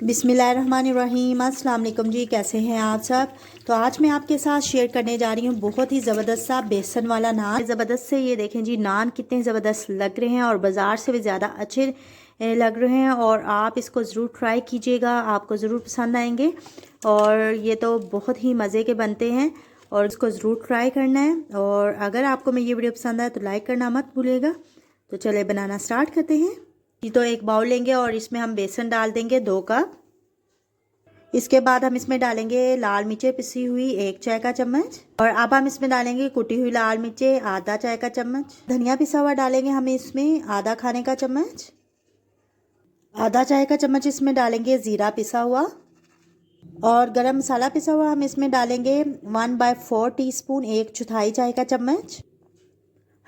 बिस्मिल्लाहिर्रहमानिर्रहीम। अस्सलाम वालेकुम जी, कैसे हैं आप सब। तो आज मैं आपके साथ शेयर करने जा रही हूँ बहुत ही ज़बरदस्त सा बेसन वाला नान। ज़बरदस्त से ये देखें जी, नान कितने ज़बरदस्त लग रहे हैं और बाज़ार से भी ज़्यादा अच्छे लग रहे हैं। और आप इसको ज़रूर ट्राई कीजिएगा, आपको ज़रूर पसंद आएंगे। और ये तो बहुत ही मज़े के बनते हैं और इसको ज़रूर ट्राई करना है। और अगर आपको मैं ये वीडियो पसंद आए तो लाइक करना मत भूलिएगा। तो चले बनाना स्टार्ट करते हैं। तो एक बाउल लेंगे और इसमें हम बेसन डाल देंगे 2 कप। इसके बाद हम इसमें डालेंगे लाल मिर्चें पिसी हुई 1 चाय का चम्मच। और अब हम इसमें डालेंगे कुटी हुई लाल मिर्चें आधा चाय का चम्मच। धनिया पिसा हुआ डालेंगे हम इसमें आधा खाने का चम्मच। आधा चाय का चम्मच इसमें डालेंगे ज़ीरा पिसा हुआ। और गरम मसाला पिसा हुआ हम इसमें डालेंगे 1/4 टीस्पून 1/4 चाय का चम्मच।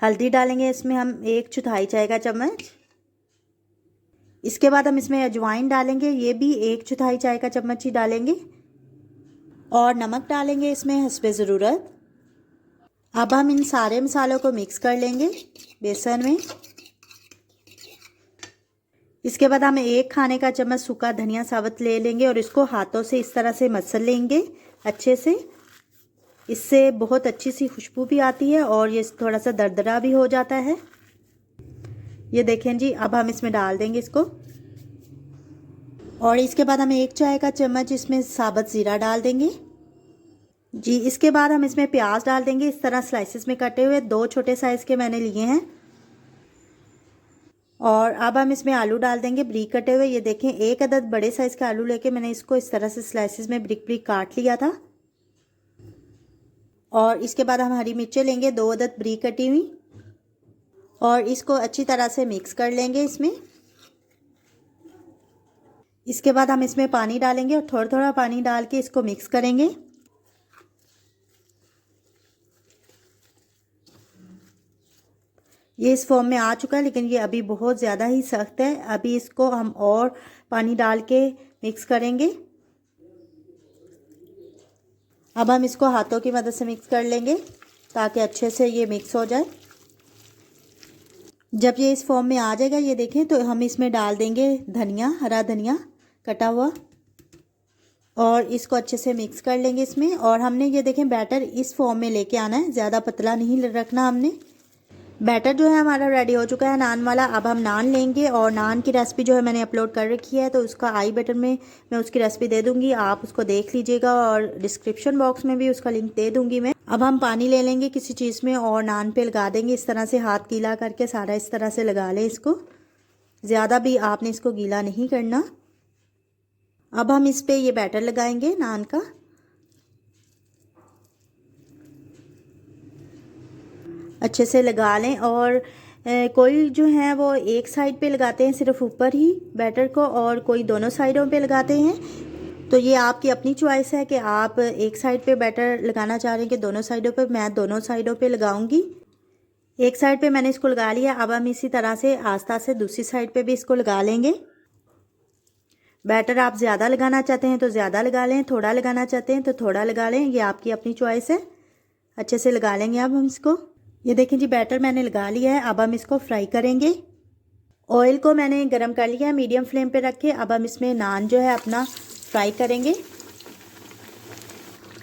हल्दी डालेंगे इसमें हम 1/4 चाय का चम्मच। इसके बाद हम इसमें अजवाइन डालेंगे, ये भी 1/4 चाय का चम्मच ही डालेंगे। और नमक डालेंगे इसमें हस्बे ज़रूरत। अब हम इन सारे मसालों को मिक्स कर लेंगे बेसन में। इसके बाद हम 1 खाने का चम्मच सूखा धनिया साबुत ले लेंगे और इसको हाथों से इस तरह से मसल लेंगे अच्छे से। इससे बहुत अच्छी सी खुशबू भी आती है और ये थोड़ा सा दरदरा भी हो जाता है। ये देखें जी, अब हम इसमें डाल देंगे इसको। और इसके बाद हम 1 चाय का चम्मच इसमें साबुत ज़ीरा डाल देंगे जी। इसके बाद हम इसमें प्याज डाल देंगे, इस तरह स्लाइसेस में कटे हुए 2 छोटे साइज़ के मैंने लिए हैं। और अब हम इसमें आलू डाल देंगे ब्रीक कटे हुए। ये देखें, 1 अदद बड़े साइज़ का आलू लेके मैंने इसको इस तरह से स्लाइसेस में ब्रीक ब्रीक काट लिया था। और इसके बाद हम हरी मिर्चें लेंगे 2 अदद ब्रीक कटी हुई और इसको अच्छी तरह से मिक्स कर लेंगे इसमें। इसके बाद हम इसमें पानी डालेंगे और थोड़ा थोड़ा पानी डाल के इसको मिक्स करेंगे। ये इस फॉर्म में आ चुका है, लेकिन ये अभी बहुत ज़्यादा ही सख्त है। अभी इसको हम और पानी डाल के मिक्स करेंगे। अब हम इसको हाथों की मदद से मिक्स कर लेंगे ताकि अच्छे से ये मिक्स हो जाए। जब ये इस फॉर्म में आ जाएगा, ये देखें, तो हम इसमें डाल देंगे धनिया, हरा धनिया कटा हुआ। और इसको अच्छे से मिक्स कर लेंगे इसमें। और हमने ये देखें बैटर इस फॉर्म में लेके आना है, ज़्यादा पतला नहीं रखना हमने। बैटर जो है हमारा रेडी हो चुका है नान वाला। अब हम नान लेंगे और नान की रेसिपी जो है मैंने अपलोड कर रखी है, तो उसका आई बटन में मैं उसकी रेसिपी दे दूंगी, आप उसको देख लीजिएगा। और डिस्क्रिप्शन बॉक्स में भी उसका लिंक दे दूंगी मैं। अब हम पानी ले लेंगे किसी चीज़ में और नान पे लगा देंगे इस तरह से, हाथ गीला करके सारा इस तरह से लगा लें इसको। ज़्यादा भी आपने इसको गीला नहीं करना। अब हम इस पे ये बैटर लगाएंगे नान का। अच्छे से लगा लें। और कोई जो है वो एक साइड पे लगाते हैं सिर्फ ऊपर ही बैटर को, और कोई दोनों साइडों पे लगाते हैं। तो ये आपकी अपनी चॉइस है कि आप एक साइड पे बैटर लगाना चाह रहे हैं कि दोनों साइडों पे। मैं दोनों साइडों पे लगाऊंगी। एक साइड पे मैंने इसको लगा लिया। अब हम इसी तरह से आस्ता से दूसरी साइड पे भी इसको लगा लेंगे। बैटर आप ज़्यादा लगाना चाहते हैं तो ज़्यादा लगा लें, थोड़ा लगाना चाहते हैं तो थोड़ा लगा लें, ये आपकी अपनी चॉइस है। अच्छे से लगा लेंगे अब हम इसको। ये देखें जी, बैटर मैंने लगा लिया है। अब हम इसको फ्राई करेंगे। ऑयल को मैंने गरम कर लिया है मीडियम फ्लेम पे रख के। अब हम इसमें नान जो है अपना फ्राई करेंगे।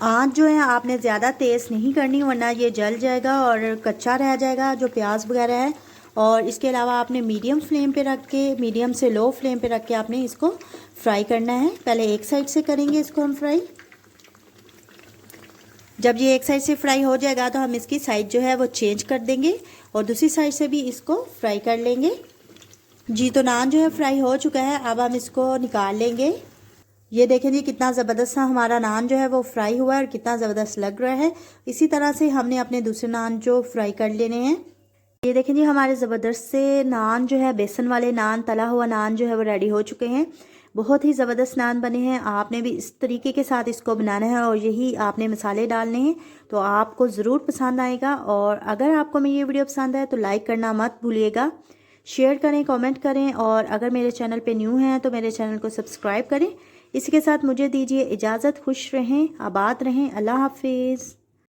आंच जो है आपने ज़्यादा तेज़ नहीं करनी, वरना ये जल जाएगा और कच्चा रह जाएगा जो प्याज वगैरह है। और इसके अलावा आपने मीडियम फ्लेम पे रख के, मीडियम से लो फ्लेम पे रख के आपने इसको फ्राई करना है। पहले एक साइड से करेंगे इसको हम फ्राई। जब ये एक साइड से फ्राई हो जाएगा तो हम इसकी साइड जो है वो चेंज कर देंगे और दूसरी साइड से भी इसको फ्राई कर लेंगे जी। तो नान जो है फ्राई हो चुका है। अब हम इसको निकाल लेंगे। ये देखें जी, कितना ज़बरदस्त सा हमारा नान जो है वो फ्राई हुआ है और कितना ज़बरदस्त लग रहा है। इसी तरह से हमने अपने दूसरे नान जो फ्राई कर लेने हैं। ये देखें जी, हमारे ज़बरदस्त से नान जो है, बेसन वाले नान, तला हुआ नान जो है वो रेडी हो चुके हैं। बहुत ही ज़बरदस्त नान बने हैं। आपने भी इस तरीके के साथ इसको बनाना है और यही आपने मसाले डालने हैं, तो आपको ज़रूर पसंद आएगा। और अगर आपको मेरी ये वीडियो पसंद आए तो लाइक करना मत भूलिएगा, शेयर करें, कमेंट करें। और अगर मेरे चैनल पे न्यू हैं तो मेरे चैनल को सब्सक्राइब करें। इसी के साथ मुझे दीजिए इजाज़त। खुश रहें, आबाद रहें। अल्लाह हाफिज़।